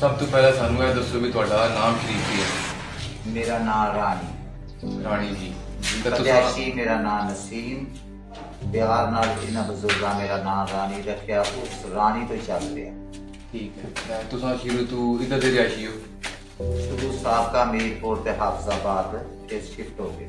ਸਭ ਤੋਂ ਪਹਿਲਾਂ ਸਾਨੂੰ ਇਹ ਦੱਸੋ ਵੀ ਤੁਹਾਡਾ ਨਾਮ ਸ਼ਰੀਫ ਕੀ ਹੈ? ਮੇਰਾ ਨਾਮ ਰਾਣੀ ਜੀ ਪਤੈਸ਼ੀ, ਮੇਰਾ ਨਾਮ ਨਸੀਮ। ਪਿਆਰ ਨਾਲ ਇਹਨਾਂ ਬਜ਼ੁਰਗਾਂ ਮੇਰਾ ਨਾਮ ਰਾਣੀ ਰੱਖਿਆ, ਉਸ ਰਾਣੀ ਤੋਂ ਚੱਲ ਰਿਹਾ। ਠੀਕ ਹੈ, ਤੁਸੀਂ ਸ਼ੁਰੂ ਤੋਂ ਇੱਧਰ ਦੇ ਰਿਹਾਇਸ਼ੀ ਹੋ? ਸ਼ੁਰੂ ਸਾਬਕਾ ਮੀਰਪੁਰ ਤੇ ਹਾਫਜ਼ਾਬਾਦ ਤੇ ਸ਼ਿਫਟ ਹੋ ਗਏ।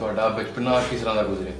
ਤੁਹਾਡਾ ਬਚਪਨਾ ਕਿਸ ਤਰ੍ਹਾਂ ਦਾ ਗੁਜ਼ਰਿਆ?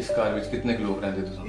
ਇਸ ਘਰ ਵਿੱਚ ਕਿੰਨੇ ਕੁ ਲੋਕ ਰਹਿੰਦੇ ਤੁਸੀਂ?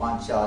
5-4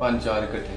5-4 ਇਕੱਠੇ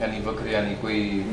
ਯਾਨੀ ਵੱਖਰੇ ਯਾਨੀ ਕੋਈ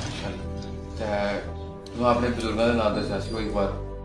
ਮਾਸ਼ਾਅੱਲਾ। ਤੁਸੀਂ ਆਪਣੇ ਬਜ਼ੁਰਗਾਂ ਦਾ ਨਾਮ ਦੱਸਿਆ ਸੀ, ਉਹ ਇੱਕ ਵਾਰ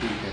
ਠੀਕ ਹੈ,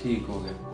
ਠੀਕ ਹੋ ਗਿਆ,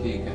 ਠੀਕ ਹੈ,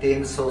300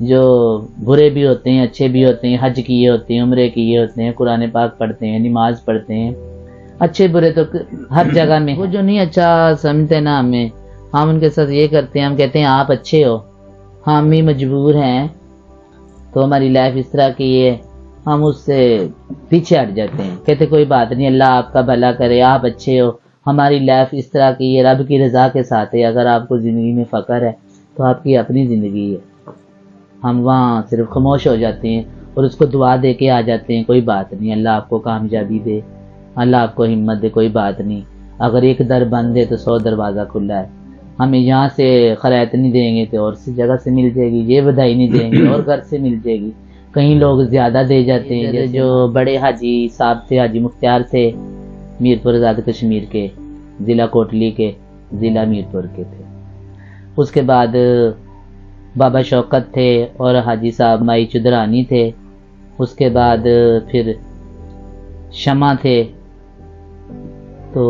جو برے بھی ہوتے ہیں اچھے بھی ہوتے ہیں، حج کیے ہوتے ہیں، عمرے کیے ہوتے ہیں، قرآن پاک پڑھتے ہیں، نماز پڑھتے ہیں، اچھے برے تو ہر جگہ میں۔ وہ جو نہیں اچھا سمجھتے نا ہمیں، ہم ان کے ساتھ یہ کرتے ہیں، ہم کہتے ہیں آپ اچھے ہو، ہم بھی مجبور ہیں تو ہماری لائف اس طرح کی ہے، ہم اس سے پیچھے ہٹ جاتے ہیں، کہتے کوئی بات نہیں، اللہ آپ کا بھلا کرے، آپ اچھے ہو، ہماری لائف اس طرح کی ہے، رب کی رضا کے ساتھ ہے۔ اگر آپ کو زندگی میں فخر ہے تو آپ کی اپنی زندگی ہے۔ ہم وہاں صرف خاموش ہو جاتے ہیں اور اس کو دعا دے کے آ جاتے ہیں، کوئی بات نہیں، اللہ آپ کو کامیابی دے، اللہ آپ کو ہمت دے، کوئی بات نہیں، اگر ایک در بند ہے تو 100 دروازہ کھلا ہے، ہمیں یہاں سے خیرات نہیں دیں گے تو اور سی جگہ سے مل جائے گی، یہ بدھائی نہیں دیں گے اور گھر سے مل جائے گی، کہیں لوگ زیادہ دے جاتے ہیں۔ جیسے جو بڑے حاجی صاحب تھے، حاجی مختار تھے، میرپور آزاد کشمیر کے، ضلع کوٹلی کے، ضلع میرپور کے تھے۔ اس کے بعد بابا شوکت تھے اور حاجی صاحب مائی چدرانی تھے۔ اس کے بعد پھر شمع تھے، تو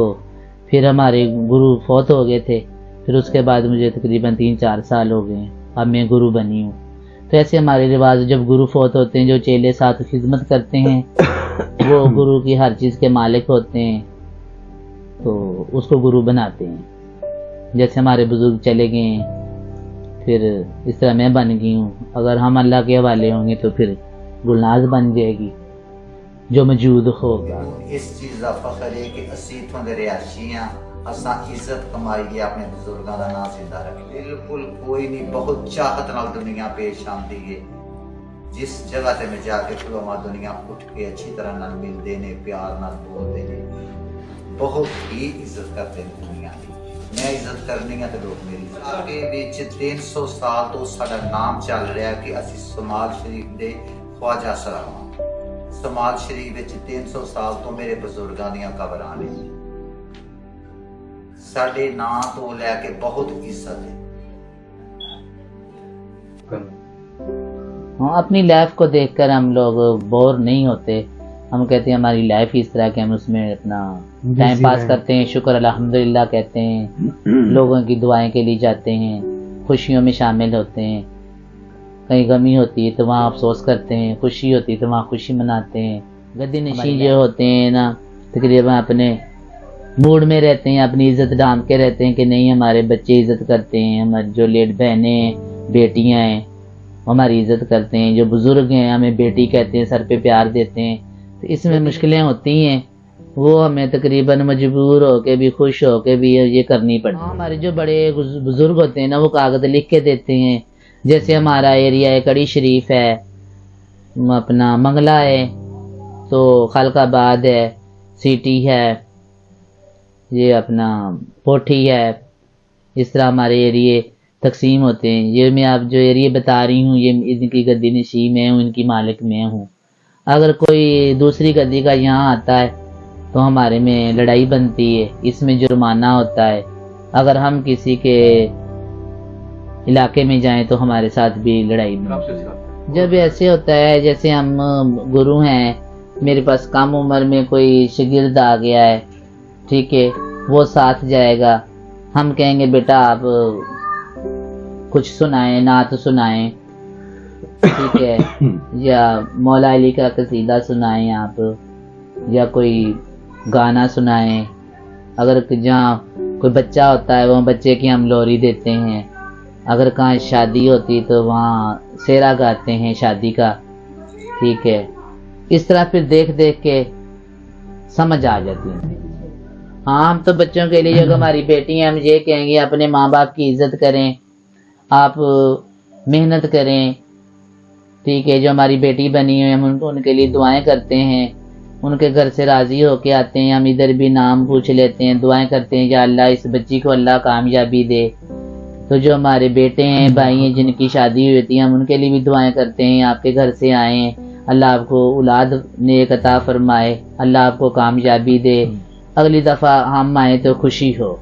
پھر ہمارے گرو فوت ہو گئے تھے۔ پھر اس کے بعد مجھے تقریباً 3-4 سال ہو گئے ہیں، اب میں گرو بنی ہوں۔ تو ایسے ہمارے رواج، جب گرو فوت ہوتے ہیں، جو چیلے ساتھ خدمت کرتے ہیں وہ گرو کی ہر چیز کے مالک ہوتے ہیں، تو اس کو گرو بناتے ہیں۔ جیسے ہمارے بزرگ چلے گئے ہیں، پھر اس طرح میں بن گئی ہوں۔ اگر ہم اللہ کے حوالے ہوں گے تو پھر گلناز بن جائے گی جو موجود ہوگا۔ اس چیز کا فخر ہے کہ اسی اتوں کے رہائشی ہاں، اساں عزت کمائی ہے اپنے بزرگوں کا نام زندہ رکھیں۔ بالکل کوئی نہیں، بہت چاہت نال دنیا پیش آتی ہے۔ جس جگہ تے میں جا کے کھلواں دنیا اٹھ کے اچھی طرح نال ملتے ہیں، پیار نال بولتے ہیں، بہت ہی عزت کرتے ہیں دنیا کی۔ میں عزت کرنی ہے تو لوگ میری عزت۔ کے وچ 300 سال تو ساڈا نام چل رہا ہے کہ اسی سماج شریف دے خواجہ سراواں۔ سماج شریف وچ 300 سال تو میرے بزرگاں دیاں قبراں نے، ساڈے نام تو لے کے بہت عزت ہے۔ ہاں، اپنی لائف کو دیکھ کر ہم لوگ بور نہیں ہوتے، ہم کہتے ہیں ہماری لائف اس طرح کہ ہم اس میں اپنا ٹائم پاس کرتے ہیں، شکر الحمدللہ کہتے ہیں، لوگوں کی دعائیں کے لیے جاتے ہیں، خوشیوں میں شامل ہوتے ہیں، کہیں غمی ہوتی ہے تو وہاں افسوس کرتے ہیں، خوشی ہوتی ہے تو وہاں خوشی مناتے ہیں۔ گدی نشین جو ہوتے ہیں نا، تقریباً اپنے موڈ میں رہتے ہیں، اپنی عزت ڈھانپ کے رہتے ہیں کہ نہیں ہمارے بچے عزت کرتے ہیں، ہماری جو لیٹ بہنیں ہیں، بیٹیاں ہیں، ہماری عزت کرتے ہیں، جو بزرگ ہیں ہمیں بیٹی کہتے ہیں، سر پہ پیار دیتے ہیں۔ تو اس میں مشکلیں ہوتی ہیں، وہ ہمیں تقریباً مجبور ہو کے بھی، خوش ہو کے بھی یہ کرنی پڑتی ہے۔ ہمارے جو بڑے بزرگ ہوتے ہیں نا، وہ کاغذ لکھ کے دیتے ہیں، جیسے ہمارا ایریا ہے کڑی شریف ہے، اپنا منگلہ ہے، تو خلق آباد ہے، سٹی ہے، یہ اپنا پوٹھی ہے، اس طرح ہمارے ایریے تقسیم ہوتے ہیں۔ یہ میں آپ جو ایریے بتا رہی ہوں، یہ ان کی گدی نشین میں ہوں، ان کی مالک میں ہوں۔ اگر کوئی دوسری گدی کا یہاں آتا ہے تو ہمارے میں لڑائی بنتی ہے، اس میں جرمانہ ہوتا ہے۔ اگر ہم کسی کے علاقے میں جائیں تو ہمارے ساتھ بھی لڑائی بنتی ہے۔ جب ایسے ہوتا ہے جیسے ہم گرو ہیں، میرے پاس کم عمر میں کوئی شاگرد آ گیا ہے، ٹھیک ہے، وہ ساتھ جائے گا، ہم کہیں گے بیٹا آپ کچھ سنائیں، نعت سنائیں، ٹھیک ہے، یا مولا علی کا قصیدہ سنائیں آپ، یا کوئی گانا سنائیں۔ اگر جہاں کوئی بچہ ہوتا ہے وہاں بچے کی ہم لوری دیتے ہیں، اگر کہاں شادی ہوتی تو وہاں سیرا گاتے ہیں شادی کا، ٹھیک ہے۔ اس طرح پھر دیکھ دیکھ کے سمجھ آ جاتی ہے۔ ہاں، ہم تو بچوں کے لیے جو ہماری بیٹی ہیں، ہم یہ کہیں گے اپنے ماں باپ کی عزت کریں، آپ محنت کریں، ٹھیک ہے۔ جو ہماری بیٹی بنی ہوئی ہم ان کے لیے دعائیں کرتے ہیں، ان کے گھر سے راضی ہو کے آتے ہیں، ہم ادھر بھی نام پوچھ لیتے ہیں، دعائیں کرتے ہیں یا اللہ اس بچی کو اللہ کامیابی دے۔ تو جو ہمارے بیٹے ہیں، بھائی ہیں، جن کی شادی ہوئی ہوتی ہے، ہم ان کے لیے بھی دعائیں کرتے ہیں، آپ کے گھر سے آئے ہیں، اللہ آپ کو اولاد نیک عطا فرمائے، اللہ آپ کو کامیابی دے، اگلی دفعہ ہم آئیں تو خوشی ہو۔